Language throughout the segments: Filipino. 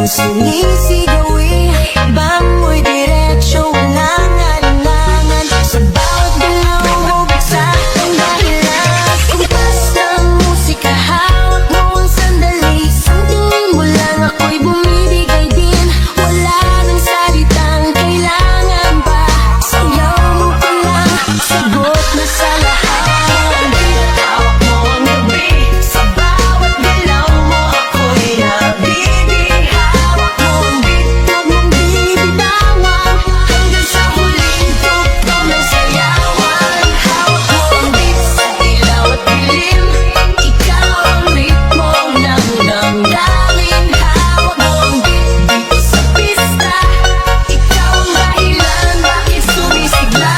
sinisigawin. Bang mo'y diretsyo, walang alinlangan. Sa bawat galaw mo, bigsa ang dahilan. Kumpas ng musika, hawak mo ang sandali. Sangtuin mo lang, ako'y bumibigay din. Wala nang salitang kailangan pa. Sayaw mo pa lang, sagot na sa lahat. Hawak mo ang gabi, sa bawat galaw mo ako'y nabibig. Hawak mo ang beat, huwag mong bibitawan. Hanggang sa huling tugtog ng sayawan. Hawak mo ang beat sa ilaw at dilim. Ikaw ang ritmo ng damdamin. Hawak mo ang beat dito sa pista. Ikaw ang dahilan bakit sumisigla.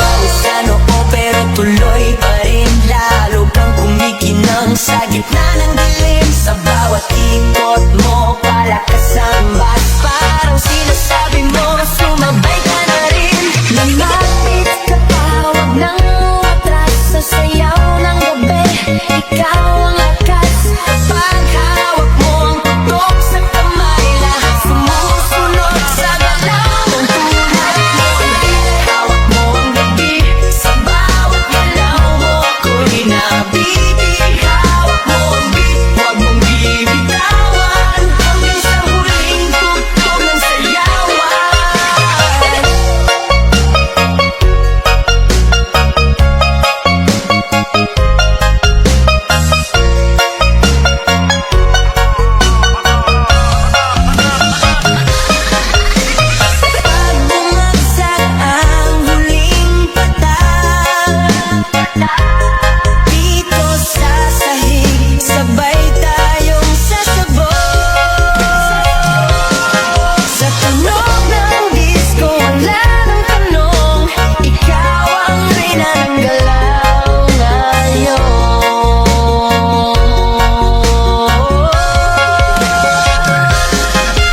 Pausa noo pero tuloy pa rin. Lalo kang kumikinang sa gitna ng dilim. Sa bawat ikot mo, palakas ang bass. Parang sinasabi mo, sumabay ka na rin. Lumapit ka pa, huwag nang atras. Sa sayaw ng gabi, ikaw ang lakas. Paghawak mo ang tutok sa kamay, lahat sumusunod sa galaw ng tulad mo. Hawak mo ang gabi, sa bawat galaw mo ako'y nabibig. Hawak mo ang beat, huwag mong bibitawan. Hanggang sa huling tugtog ng sayawan. Pag bumagsak ang huling patak, dito sa sahig, sabay tayong sasabog. Sa tunog ng disco, wala nang tanong. Ikaw ang reyna ng galaw ngayon.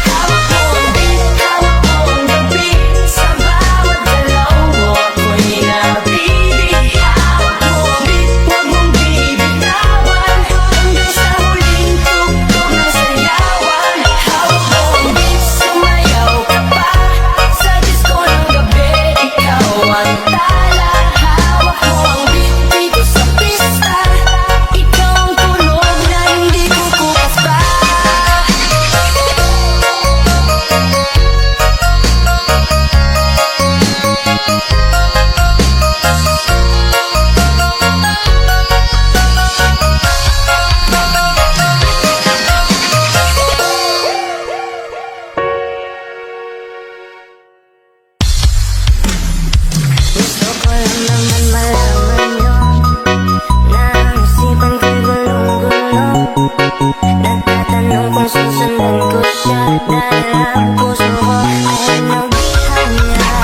Hawak mo ang beat, hawak mo ang gabi. Sa bawat galaw mo ako'y nabibig. Hawak mo ang beat, huwag mong bibitawan. Hanggang sa huling tugtog ng sayawan. Hawak mo ang beat, sumayaw ka pa. Sa disco ng gabi, ikaw ang tala. Hawak mo ang beat dito sa pista. Ikaw ang tunog na hindi kukupas pa. Gusto ko lang naman malaman nyo na ang isipan ko'y gulong-gulong. Nagtatanong kung susundan ko siya dahil ang puso ko ay nabihan niya.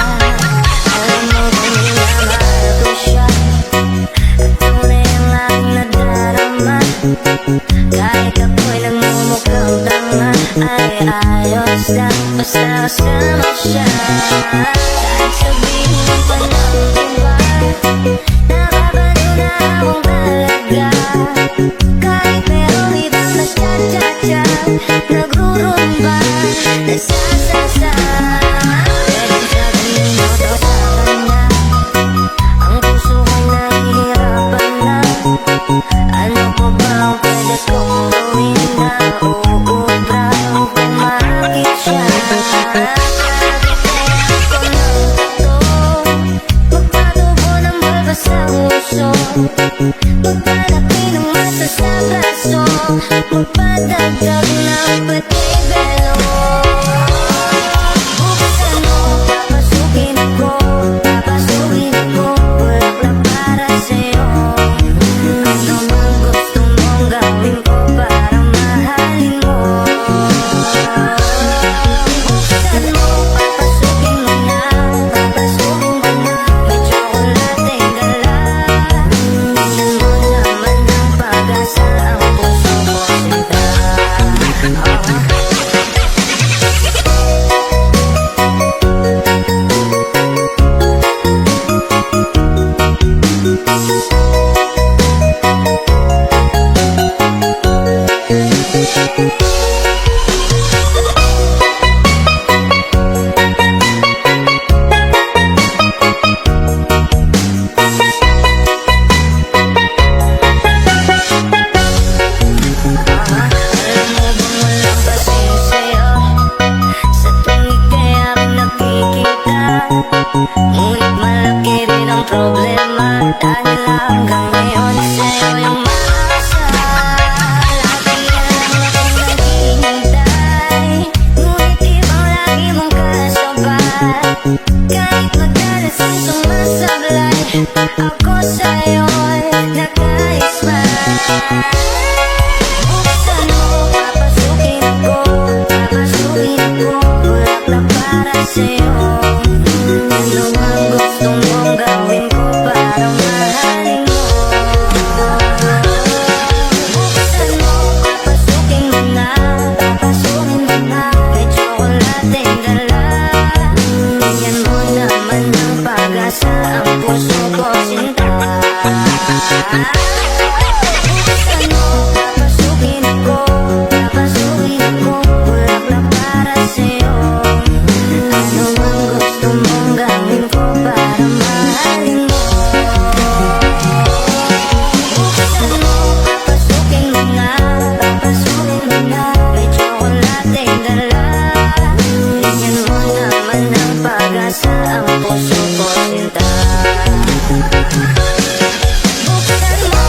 Alam mo kung minamahal ko siya at tunay ang aking nadarama. Kahit ako'y nagmumukhang tanga, ay ayos lang basta kasama siya. Kahit sabihin pa ng iba problema dahil hanggang ngayon sa'yo yung maasa. Lagi lang akong naghihintay, ngunit ibang lagi mong kasabay. Kahit madalas ang sumasablay, ako sa'yo'y nag-i-smile. Buksan mo, papasukin ko, bulaklak para sa'yo. Ano ang gusto mong gawin ko para mahalin mo? Buksan mo, papasukin mo na, may tsokolateng dala. Bigyan mo naman ng pag-asa ang puso ko, sinta. Buksan mo, papasukin ko, bulaklak para sa'yo. Ano ang gusto mong gawin ko para mahalin mo? Buksan mo, papasukin mo na, may tsokolateng dala. Bigyan mo naman ng pag-asa ang puso ko, sinta. Buksan mo,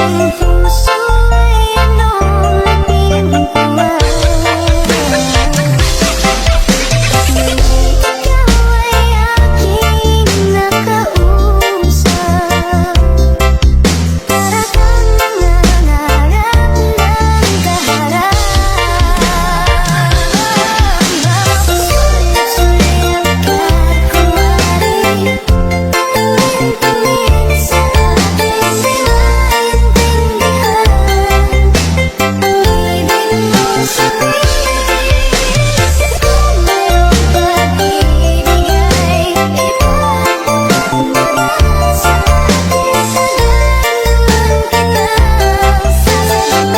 Ang puso ay anong nagpinaghintuan. Ngunit ikaw ay aking nakausap. Para kang nangangarap ng kaharap. Sulit-sulit at kumari. Tumingin sa akin di maintindihan ang ibig mo sabihin. Kung mayroong pag-ibig ay ipagmamahal sa akin, tagal naman kitang sasagutin.